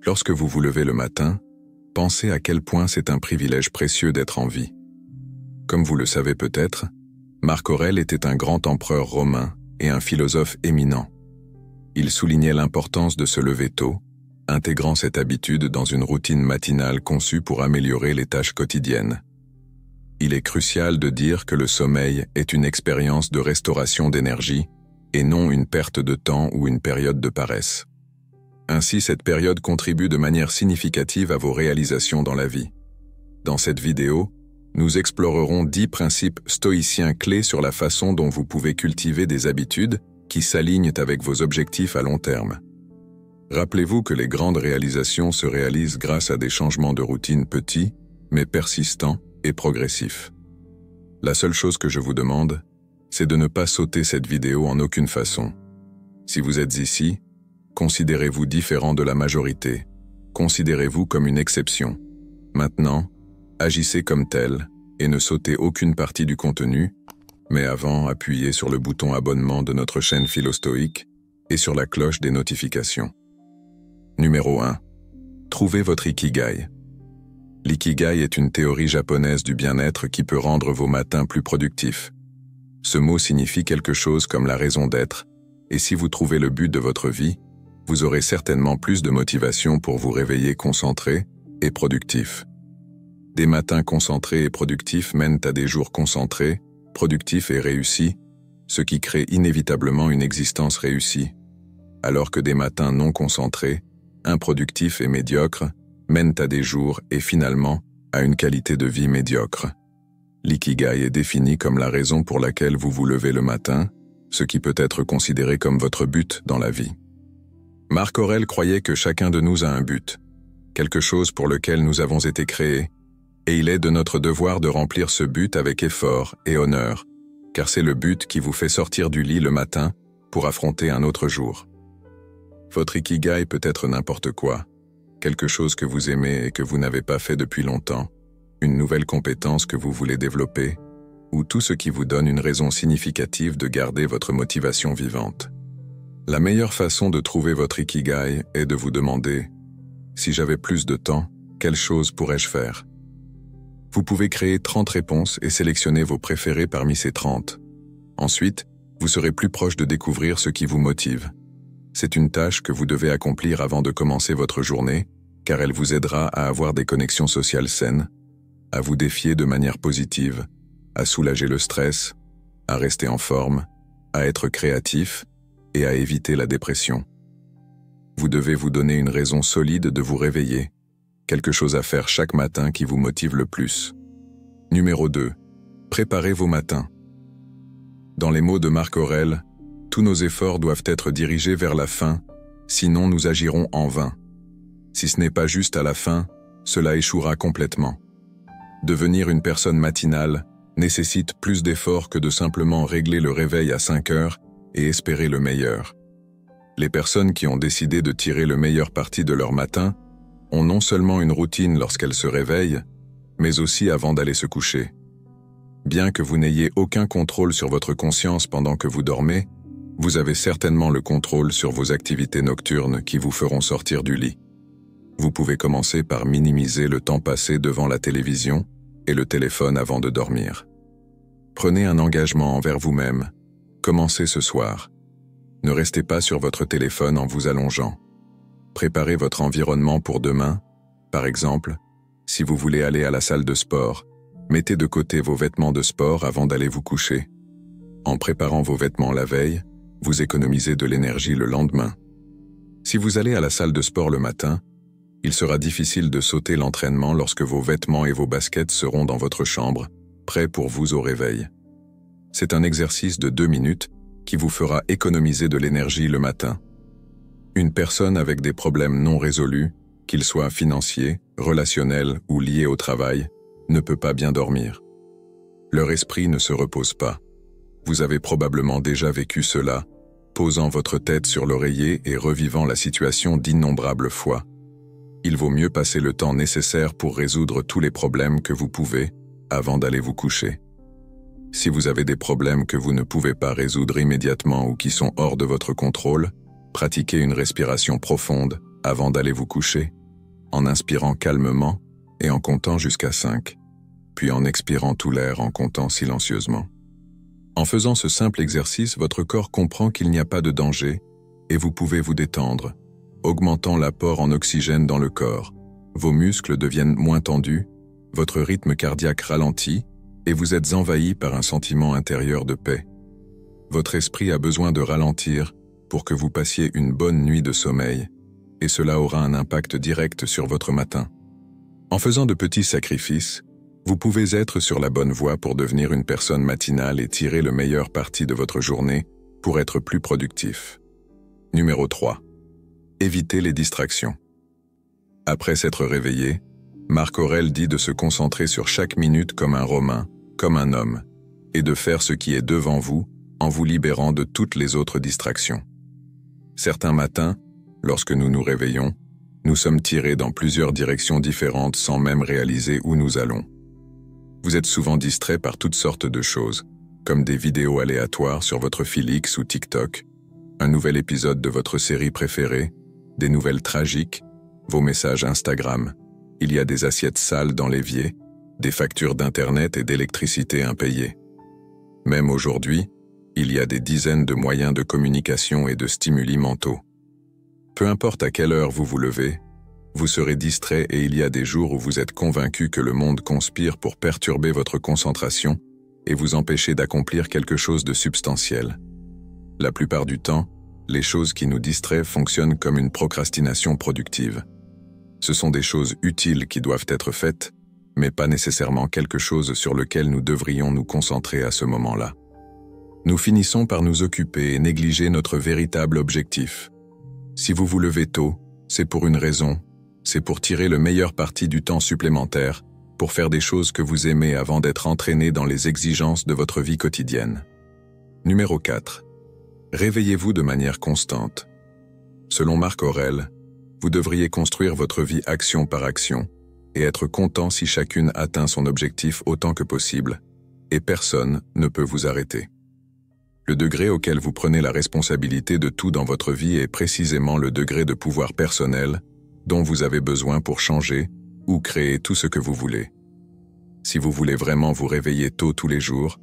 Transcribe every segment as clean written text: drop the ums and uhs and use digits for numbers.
Lorsque vous vous levez le matin, pensez à quel point c'est un privilège précieux d'être en vie. Comme vous le savez peut-être, Marc Aurèle était un grand empereur romain et un philosophe éminent. Il soulignait l'importance de se lever tôt, intégrant cette habitude dans une routine matinale conçue pour améliorer les tâches quotidiennes. Il est crucial de dire que le sommeil est une expérience de restauration d'énergie et non une perte de temps ou une période de paresse. Ainsi, cette période contribue de manière significative à vos réalisations dans la vie. Dans cette vidéo, nous explorerons 10 principes stoïciens clés sur la façon dont vous pouvez cultiver des habitudes qui s'alignent avec vos objectifs à long terme. Rappelez-vous que les grandes réalisations se réalisent grâce à des changements de routine petits, mais persistants et progressifs. La seule chose que je vous demande, c'est de ne pas sauter cette vidéo en aucune façon. Si vous êtes ici, considérez-vous différent de la majorité. Considérez-vous comme une exception. Maintenant, agissez comme tel et ne sautez aucune partie du contenu, mais avant, appuyez sur le bouton abonnement de notre chaîne Philostoïque et sur la cloche des notifications. Numéro 1. Trouvez votre Ikigai. L'ikigai est une théorie japonaise du bien-être qui peut rendre vos matins plus productifs. Ce mot signifie quelque chose comme la raison d'être, et si vous trouvez le but de votre vie, vous aurez certainement plus de motivation pour vous réveiller concentré et productif. Des matins concentrés et productifs mènent à des jours concentrés, productifs et réussis, ce qui crée inévitablement une existence réussie, alors que des matins non concentrés, improductifs et médiocres, mènent à des jours et finalement à une qualité de vie médiocre. L'ikigai est défini comme la raison pour laquelle vous vous levez le matin, ce qui peut être considéré comme votre but dans la vie. Marc Aurèle croyait que chacun de nous a un but, quelque chose pour lequel nous avons été créés, et il est de notre devoir de remplir ce but avec effort et honneur, car c'est le but qui vous fait sortir du lit le matin pour affronter un autre jour. Votre Ikigai peut être n'importe quoi, quelque chose que vous aimez et que vous n'avez pas fait depuis longtemps, une nouvelle compétence que vous voulez développer, ou tout ce qui vous donne une raison significative de garder votre motivation vivante. La meilleure façon de trouver votre Ikigai est de vous demander « Si j'avais plus de temps, quelle chose pourrais-je faire ?» Vous pouvez créer 30 réponses et sélectionner vos préférés parmi ces 30. Ensuite, vous serez plus proche de découvrir ce qui vous motive. C'est une tâche que vous devez accomplir avant de commencer votre journée, car elle vous aidera à avoir des connexions sociales saines, à vous défier de manière positive, à soulager le stress, à rester en forme, à être créatif et à éviter la dépression. Vous devez vous donner une raison solide de vous réveiller, quelque chose à faire chaque matin qui vous motive le plus. Numéro 2. Préparez vos matins. Dans les mots de Marc Aurèle, tous nos efforts doivent être dirigés vers la fin, sinon nous agirons en vain. Si ce n'est pas juste à la fin, cela échouera complètement. Devenir une personne matinale nécessite plus d'efforts que de simplement régler le réveil à 5 heures et espérer le meilleur. Les personnes qui ont décidé de tirer le meilleur parti de leur matin ont non seulement une routine lorsqu'elles se réveillent, mais aussi avant d'aller se coucher. Bien que vous n'ayez aucun contrôle sur votre conscience pendant que vous dormez, vous avez certainement le contrôle sur vos activités nocturnes qui vous feront sortir du lit. Vous pouvez commencer par minimiser le temps passé devant la télévision et le téléphone avant de dormir. Prenez un engagement envers vous-même. Commencez ce soir. Ne restez pas sur votre téléphone en vous allongeant. Préparez votre environnement pour demain. Par exemple, si vous voulez aller à la salle de sport, mettez de côté vos vêtements de sport avant d'aller vous coucher. En préparant vos vêtements la veille, vous économisez de l'énergie le lendemain. Si vous allez à la salle de sport le matin, il sera difficile de sauter l'entraînement lorsque vos vêtements et vos baskets seront dans votre chambre, prêts pour vous au réveil. C'est un exercice de 2 minutes qui vous fera économiser de l'énergie le matin. Une personne avec des problèmes non résolus, qu'ils soient financiers, relationnels ou liés au travail, ne peut pas bien dormir. Leur esprit ne se repose pas. Vous avez probablement déjà vécu cela, posant votre tête sur l'oreiller et revivant la situation d'innombrables fois. Il vaut mieux passer le temps nécessaire pour résoudre tous les problèmes que vous pouvez avant d'aller vous coucher. Si vous avez des problèmes que vous ne pouvez pas résoudre immédiatement ou qui sont hors de votre contrôle, pratiquez une respiration profonde avant d'aller vous coucher, en inspirant calmement et en comptant jusqu'à 5, puis en expirant tout l'air en comptant silencieusement. En faisant ce simple exercice, votre corps comprend qu'il n'y a pas de danger et vous pouvez vous détendre, augmentant l'apport en oxygène dans le corps. Vos muscles deviennent moins tendus, votre rythme cardiaque ralentit et vous êtes envahi par un sentiment intérieur de paix. Votre esprit a besoin de ralentir pour que vous passiez une bonne nuit de sommeil, et cela aura un impact direct sur votre matin. En faisant de petits sacrifices, vous pouvez être sur la bonne voie pour devenir une personne matinale et tirer le meilleur parti de votre journée pour être plus productif. Numéro 3. Évitez les distractions. Après s'être réveillé, Marc Aurèle dit de se concentrer sur chaque minute comme un Romain, comme un homme, et de faire ce qui est devant vous en vous libérant de toutes les autres distractions. Certains matins, lorsque nous nous réveillons, nous sommes tirés dans plusieurs directions différentes sans même réaliser où nous allons. Vous êtes souvent distrait par toutes sortes de choses, comme des vidéos aléatoires sur votre fil X ou TikTok, un nouvel épisode de votre série préférée, des nouvelles tragiques, vos messages Instagram. Il y a des assiettes sales dans l'évier, des factures d'Internet et d'électricité impayées. Même aujourd'hui, il y a des dizaines de moyens de communication et de stimuli mentaux. Peu importe à quelle heure vous vous levez, vous serez distrait et il y a des jours où vous êtes convaincu que le monde conspire pour perturber votre concentration et vous empêcher d'accomplir quelque chose de substantiel. La plupart du temps, les choses qui nous distraient fonctionnent comme une procrastination productive. Ce sont des choses utiles qui doivent être faites, mais pas nécessairement quelque chose sur lequel nous devrions nous concentrer à ce moment-là. Nous finissons par nous occuper et négliger notre véritable objectif. Si vous vous levez tôt, c'est pour une raison, c'est pour tirer le meilleur parti du temps supplémentaire, pour faire des choses que vous aimez avant d'être entraîné dans les exigences de votre vie quotidienne. Numéro 4. Réveillez-vous de manière constante. Selon Marc Aurèle, vous devriez construire votre vie action par action et être content si chacune atteint son objectif autant que possible, et personne ne peut vous arrêter. Le degré auquel vous prenez la responsabilité de tout dans votre vie est précisément le degré de pouvoir personnel dont vous avez besoin pour changer ou créer tout ce que vous voulez. Si vous voulez vraiment vous réveiller tôt tous les jours,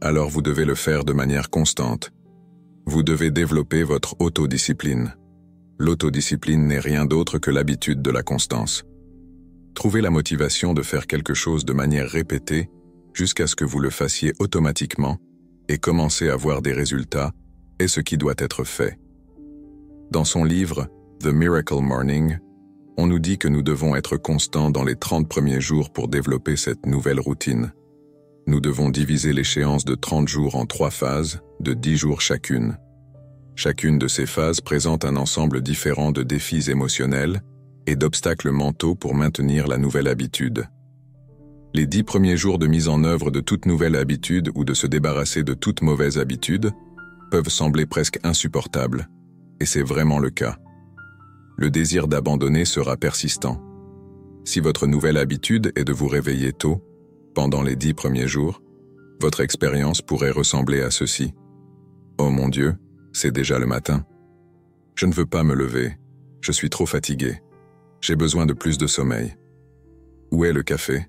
alors vous devez le faire de manière constante. Vous devez développer votre autodiscipline. L'autodiscipline n'est rien d'autre que l'habitude de la constance. Trouvez la motivation de faire quelque chose de manière répétée jusqu'à ce que vous le fassiez automatiquement et commencez à voir des résultats est ce qui doit être fait. Dans son livre « The Miracle Morning », on nous dit que nous devons être constants dans les 30 premiers jours pour développer cette nouvelle routine. Nous devons diviser l'échéance de 30 jours en 3 phases, de 10 jours chacune. Chacune de ces phases présente un ensemble différent de défis émotionnels et d'obstacles mentaux pour maintenir la nouvelle habitude. Les 10 premiers jours de mise en œuvre de toute nouvelle habitude ou de se débarrasser de toute mauvaise habitude peuvent sembler presque insupportables, et c'est vraiment le cas. Le désir d'abandonner sera persistant. Si votre nouvelle habitude est de vous réveiller tôt, pendant les 10 premiers jours, votre expérience pourrait ressembler à ceci. « Oh mon Dieu, c'est déjà le matin. Je ne veux pas me lever, je suis trop fatigué. J'ai besoin de plus de sommeil. Où est le café ?»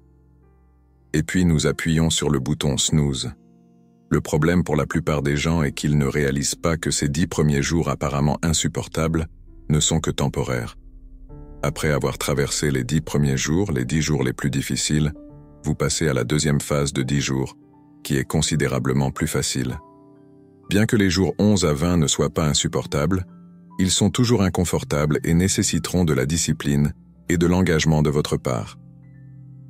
Et puis nous appuyons sur le bouton snooze. Le problème pour la plupart des gens est qu'ils ne réalisent pas que ces 10 premiers jours apparemment insupportables ne sont que temporaires. Après avoir traversé les 10 premiers jours, les 10 jours les plus difficiles, vous passez à la deuxième phase de 10 jours, qui est considérablement plus facile. Bien que les jours 11 à 20 ne soient pas insupportables, ils sont toujours inconfortables et nécessiteront de la discipline et de l'engagement de votre part.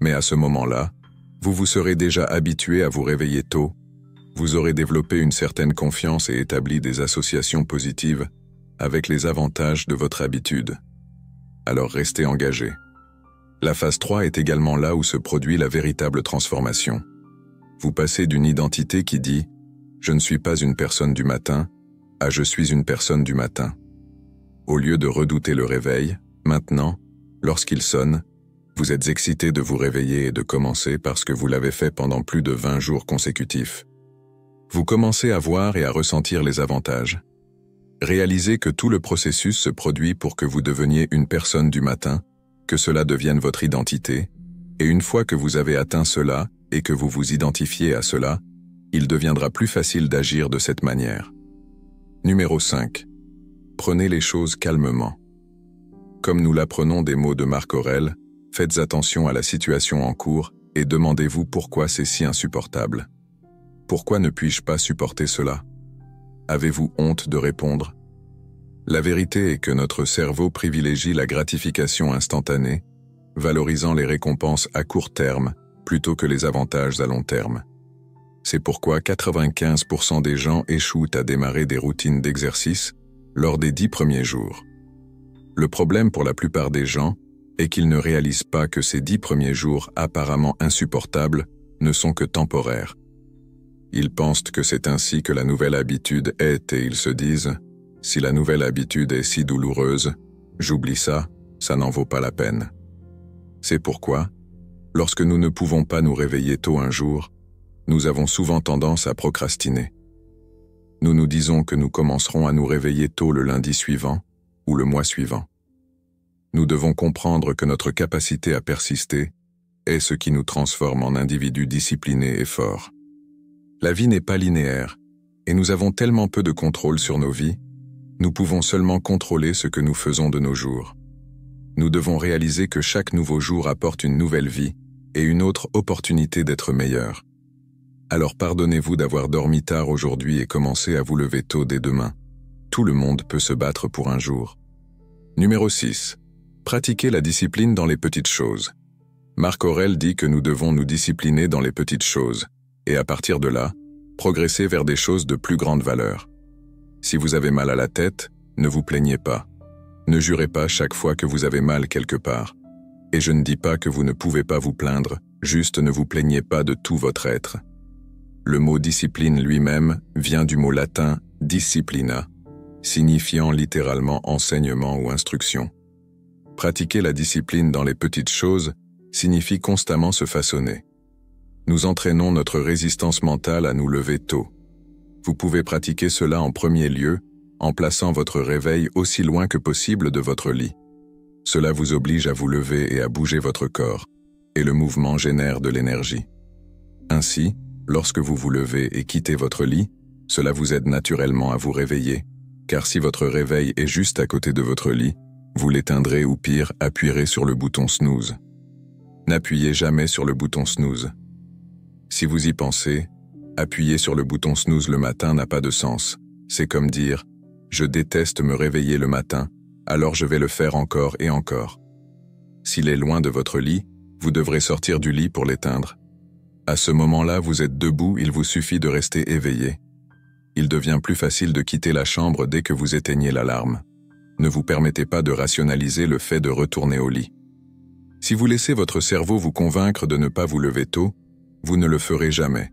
Mais à ce moment-là, vous vous serez déjà habitué à vous réveiller tôt, vous aurez développé une certaine confiance et établi des associations positives avec les avantages de votre habitude. Alors restez engagé. La phase 3 est également là où se produit la véritable transformation. Vous passez d'une identité qui dit « Je ne suis pas une personne du matin » à « Je suis une personne du matin ». Au lieu de redouter le réveil, maintenant, lorsqu'il sonne, vous êtes excité de vous réveiller et de commencer parce que vous l'avez fait pendant plus de 20 jours consécutifs. Vous commencez à voir et à ressentir les avantages. Réalisez que tout le processus se produit pour que vous deveniez une personne du matin, que cela devienne votre identité, et une fois que vous avez atteint cela et que vous vous identifiez à cela, il deviendra plus facile d'agir de cette manière. Numéro 5. Prenez les choses calmement. Comme nous l'apprenons des mots de Marc Aurèle, faites attention à la situation en cours et demandez-vous pourquoi c'est si insupportable. Pourquoi ne puis-je pas supporter cela? Avez-vous honte de répondre? La vérité est que notre cerveau privilégie la gratification instantanée, valorisant les récompenses à court terme plutôt que les avantages à long terme. C'est pourquoi 95% des gens échouent à démarrer des routines d'exercice lors des 10 premiers jours. Le problème pour la plupart des gens est qu'ils ne réalisent pas que ces 10 premiers jours apparemment insupportables ne sont que temporaires. Ils pensent que c'est ainsi que la nouvelle habitude est et ils se disent « Si la nouvelle habitude est si douloureuse, j'oublie ça, ça n'en vaut pas la peine ». C'est pourquoi, lorsque nous ne pouvons pas nous réveiller tôt un jour, nous avons souvent tendance à procrastiner. Nous nous disons que nous commencerons à nous réveiller tôt le lundi suivant ou le mois suivant. Nous devons comprendre que notre capacité à persister est ce qui nous transforme en individus disciplinés et forts. La vie n'est pas linéaire, et nous avons tellement peu de contrôle sur nos vies, nous pouvons seulement contrôler ce que nous faisons de nos jours. Nous devons réaliser que chaque nouveau jour apporte une nouvelle vie et une autre opportunité d'être meilleur. Alors pardonnez-vous d'avoir dormi tard aujourd'hui et commencez à vous lever tôt dès demain. Tout le monde peut se battre pour un jour. Numéro 6. Pratiquez la discipline dans les petites choses. Marc Aurèle dit que nous devons nous discipliner dans les petites choses, et à partir de là, progresser vers des choses de plus grande valeur. Si vous avez mal à la tête, ne vous plaignez pas. Ne jurez pas chaque fois que vous avez mal quelque part. Et je ne dis pas que vous ne pouvez pas vous plaindre, juste ne vous plaignez pas de tout votre être. Le mot discipline lui-même vient du mot latin disciplina, signifiant littéralement enseignement ou instruction. Pratiquer la discipline dans les petites choses signifie constamment se façonner. Nous entraînons notre résistance mentale à nous lever tôt. Vous pouvez pratiquer cela en premier lieu en plaçant votre réveil aussi loin que possible de votre lit. Cela vous oblige à vous lever et à bouger votre corps, et le mouvement génère de l'énergie. Ainsi, lorsque vous vous levez et quittez votre lit, cela vous aide naturellement à vous réveiller, car si votre réveil est juste à côté de votre lit, vous l'éteindrez ou pire, appuierez sur le bouton snooze. N'appuyez jamais sur le bouton snooze. Si vous y pensez, appuyer sur le bouton snooze le matin n'a pas de sens. C'est comme dire « Je déteste me réveiller le matin, alors je vais le faire encore et encore ». S'il est loin de votre lit, vous devrez sortir du lit pour l'éteindre. À ce moment-là, vous êtes debout, il vous suffit de rester éveillé. Il devient plus facile de quitter la chambre dès que vous éteignez l'alarme. Ne vous permettez pas de rationaliser le fait de retourner au lit. Si vous laissez votre cerveau vous convaincre de ne pas vous lever tôt, vous ne le ferez jamais.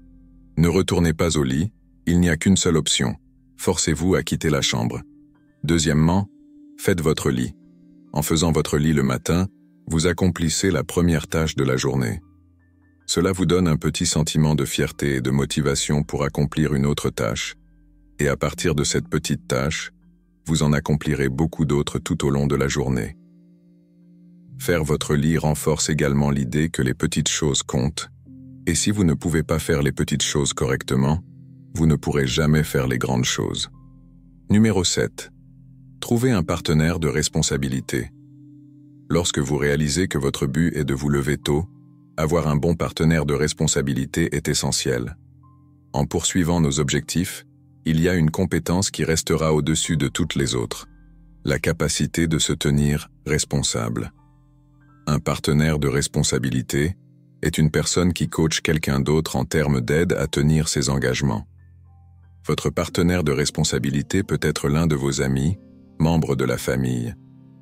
Ne retournez pas au lit, il n'y a qu'une seule option. Forcez-vous à quitter la chambre. Deuxièmement, faites votre lit. En faisant votre lit le matin, vous accomplissez la première tâche de la journée. Cela vous donne un petit sentiment de fierté et de motivation pour accomplir une autre tâche. Et à partir de cette petite tâche, vous en accomplirez beaucoup d'autres tout au long de la journée. Faire votre lit renforce également l'idée que les petites choses comptent, et si vous ne pouvez pas faire les petites choses correctement, vous ne pourrez jamais faire les grandes choses. Numéro 7. Trouvez un partenaire de responsabilité. Lorsque vous réalisez que votre but est de vous lever tôt, avoir un bon partenaire de responsabilité est essentiel. En poursuivant nos objectifs, il y a une compétence qui restera au-dessus de toutes les autres, la capacité de se tenir responsable. Un partenaire de responsabilité est une personne qui coach quelqu'un d'autre en termes d'aide à tenir ses engagements. Votre partenaire de responsabilité peut être l'un de vos amis, membres de la famille,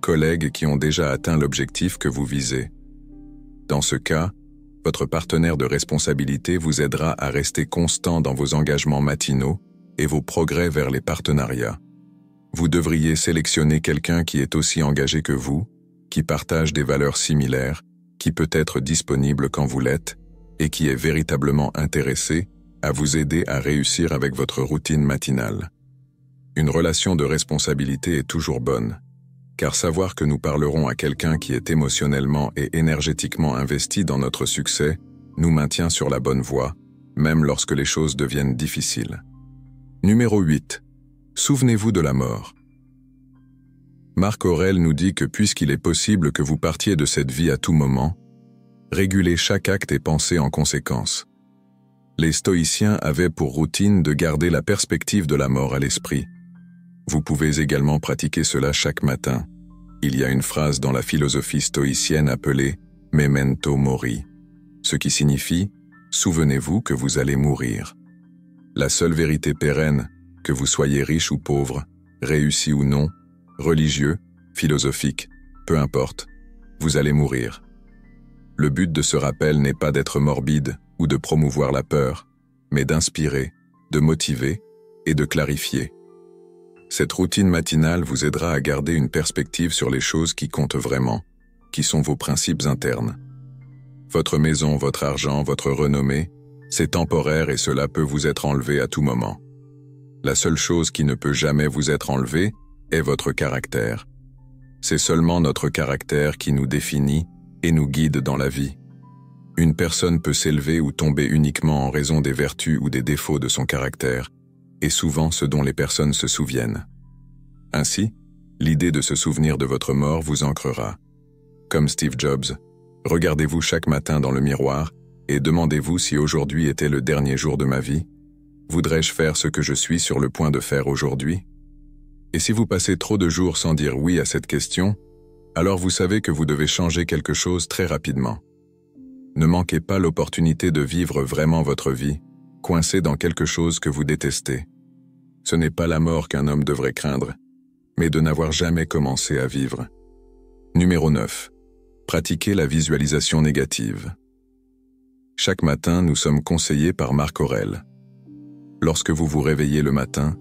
collègues qui ont déjà atteint l'objectif que vous visez. Dans ce cas, votre partenaire de responsabilité vous aidera à rester constant dans vos engagements matinaux et vos progrès vers les partenariats. Vous devriez sélectionner quelqu'un qui est aussi engagé que vous, qui partage des valeurs similaires, qui peut être disponible quand vous l'êtes, et qui est véritablement intéressé à vous aider à réussir avec votre routine matinale. Une relation de responsabilité est toujours bonne, car savoir que nous parlerons à quelqu'un qui est émotionnellement et énergétiquement investi dans notre succès nous maintient sur la bonne voie, même lorsque les choses deviennent difficiles. Numéro 8. Souvenez-vous de la mort. Marc Aurèle nous dit que puisqu'il est possible que vous partiez de cette vie à tout moment, régulez chaque acte et pensez en conséquence. Les stoïciens avaient pour routine de garder la perspective de la mort à l'esprit. Vous pouvez également pratiquer cela chaque matin. Il y a une phrase dans la philosophie stoïcienne appelée « memento mori », ce qui signifie « souvenez-vous que vous allez mourir ». La seule vérité pérenne, que vous soyez riche ou pauvre, réussi ou non, religieux, philosophique, peu importe, vous allez mourir. Le but de ce rappel n'est pas d'être morbide ou de promouvoir la peur, mais d'inspirer, de motiver et de clarifier. Cette routine matinale vous aidera à garder une perspective sur les choses qui comptent vraiment, qui sont vos principes internes. Votre maison, votre argent, votre renommée, c'est temporaire et cela peut vous être enlevé à tout moment. La seule chose qui ne peut jamais vous être enlevée est votre caractère. C'est seulement notre caractère qui nous définit et nous guide dans la vie. Une personne peut s'élever ou tomber uniquement en raison des vertus ou des défauts de son caractère, et souvent ce dont les personnes se souviennent. Ainsi, l'idée de se souvenir de votre mort vous ancrera. Comme Steve Jobs, regardez-vous chaque matin dans le miroir et demandez-vous si aujourd'hui était le dernier jour de ma vie. Voudrais-je faire ce que je suis sur le point de faire aujourd'hui? Et si vous passez trop de jours sans dire oui à cette question, alors vous savez que vous devez changer quelque chose très rapidement. Ne manquez pas l'opportunité de vivre vraiment votre vie, coincé dans quelque chose que vous détestez. Ce n'est pas la mort qu'un homme devrait craindre, mais de n'avoir jamais commencé à vivre. Numéro 9. Pratiquez la visualisation négative. Chaque matin, nous sommes conseillés par Marc Aurèle. Lorsque vous vous réveillez le matin,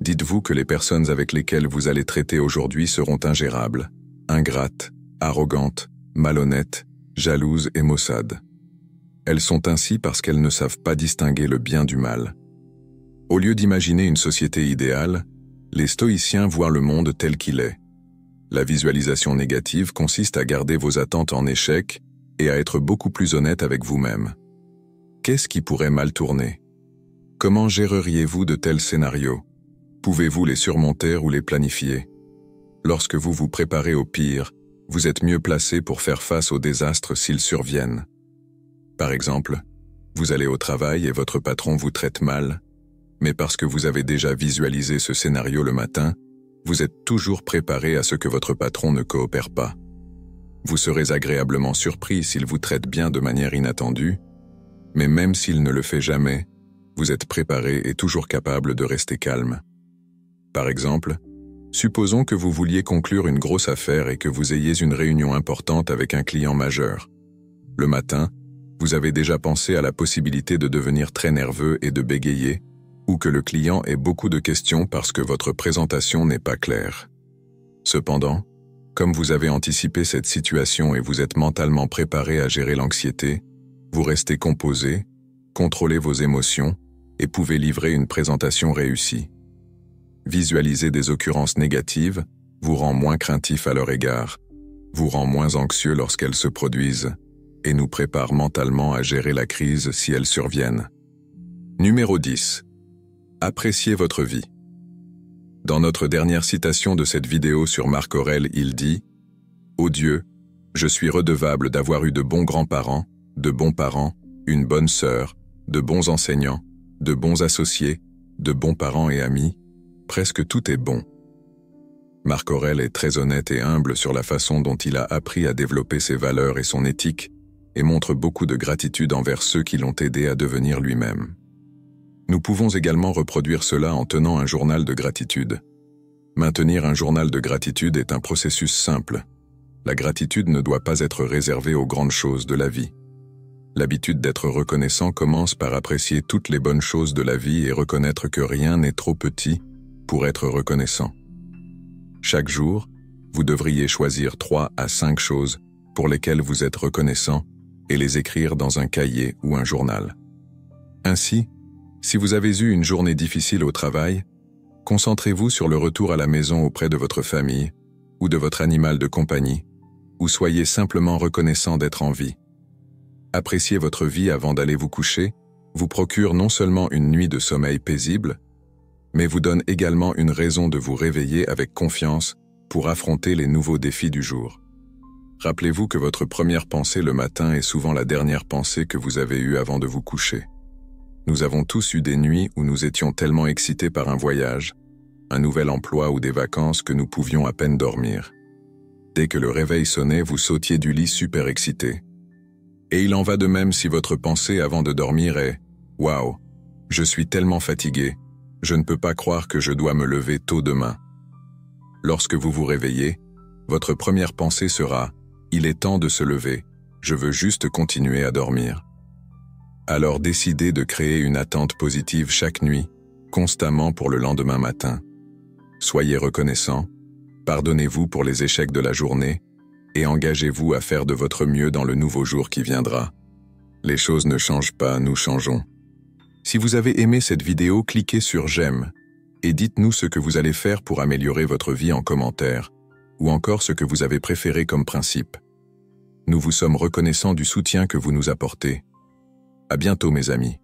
dites-vous que les personnes avec lesquelles vous allez traiter aujourd'hui seront ingérables, ingrates, arrogantes, malhonnêtes, jalouses et maussades. Elles sont ainsi parce qu'elles ne savent pas distinguer le bien du mal. Au lieu d'imaginer une société idéale, les stoïciens voient le monde tel qu'il est. La visualisation négative consiste à garder vos attentes en échec et à être beaucoup plus honnête avec vous-même. Qu'est-ce qui pourrait mal tourner? Comment géreriez-vous de tels scénarios? Pouvez-vous les surmonter ou les planifier? Lorsque vous vous préparez au pire, vous êtes mieux placé pour faire face aux désastres s'ils surviennent. Par exemple, vous allez au travail et votre patron vous traite mal, mais parce que vous avez déjà visualisé ce scénario le matin, vous êtes toujours préparé à ce que votre patron ne coopère pas. Vous serez agréablement surpris s'il vous traite bien de manière inattendue, mais même s'il ne le fait jamais, vous êtes préparé et toujours capable de rester calme. Par exemple, supposons que vous vouliez conclure une grosse affaire et que vous ayez une réunion importante avec un client majeur. Le matin, vous avez déjà pensé à la possibilité de devenir très nerveux et de bégayer, ou que le client ait beaucoup de questions parce que votre présentation n'est pas claire. Cependant, comme vous avez anticipé cette situation et vous êtes mentalement préparé à gérer l'anxiété, vous restez composé, contrôlez vos émotions et pouvez livrer une présentation réussie. Visualiser des occurrences négatives vous rend moins craintif à leur égard, vous rend moins anxieux lorsqu'elles se produisent et nous prépare mentalement à gérer la crise si elles surviennent. Numéro 10. Appréciez votre vie. Dans notre dernière citation de cette vidéo sur Marc Aurèle, il dit « Ô Dieu, je suis redevable d'avoir eu de bons grands-parents, de bons parents, une bonne sœur, de bons enseignants, de bons associés, de bons parents et amis. Presque tout est bon. » Marc Aurèle est très honnête et humble sur la façon dont il a appris à développer ses valeurs et son éthique, et montre beaucoup de gratitude envers ceux qui l'ont aidé à devenir lui-même. Nous pouvons également reproduire cela en tenant un journal de gratitude. Maintenir un journal de gratitude est un processus simple. La gratitude ne doit pas être réservée aux grandes choses de la vie. L'habitude d'être reconnaissant commence par apprécier toutes les bonnes choses de la vie et reconnaître que rien n'est trop petit pour être reconnaissant. Chaque jour, vous devriez choisir 3 à 5 choses pour lesquelles vous êtes reconnaissant et les écrire dans un cahier ou un journal. Ainsi, si vous avez eu une journée difficile au travail, Concentrez-vous sur le retour à la maison auprès de votre famille ou de votre animal de compagnie, ou soyez simplement reconnaissant d'être en vie. Appréciez votre vie avant d'aller vous coucher, vous procure non seulement une nuit de sommeil paisible, mais vous donne également une raison de vous réveiller avec confiance pour affronter les nouveaux défis du jour. Rappelez-vous que votre première pensée le matin est souvent la dernière pensée que vous avez eue avant de vous coucher. Nous avons tous eu des nuits où nous étions tellement excités par un voyage, un nouvel emploi ou des vacances que nous pouvions à peine dormir. Dès que le réveil sonnait, vous sautiez du lit super excité. Et il en va de même si votre pensée avant de dormir est « Waouh, je suis tellement fatigué, je ne peux pas croire que je dois me lever tôt demain. » Lorsque vous vous réveillez, votre première pensée sera « Il est temps de se lever, je veux juste continuer à dormir. » Alors décidez de créer une attente positive chaque nuit, constamment pour le lendemain matin. Soyez reconnaissant, pardonnez-vous pour les échecs de la journée et engagez-vous à faire de votre mieux dans le nouveau jour qui viendra. Les choses ne changent pas, nous changeons. Si vous avez aimé cette vidéo, cliquez sur « J'aime » et dites-nous ce que vous allez faire pour améliorer votre vie en commentaire, ou encore ce que vous avez préféré comme principe. Nous vous sommes reconnaissants du soutien que vous nous apportez. À bientôt mes amis.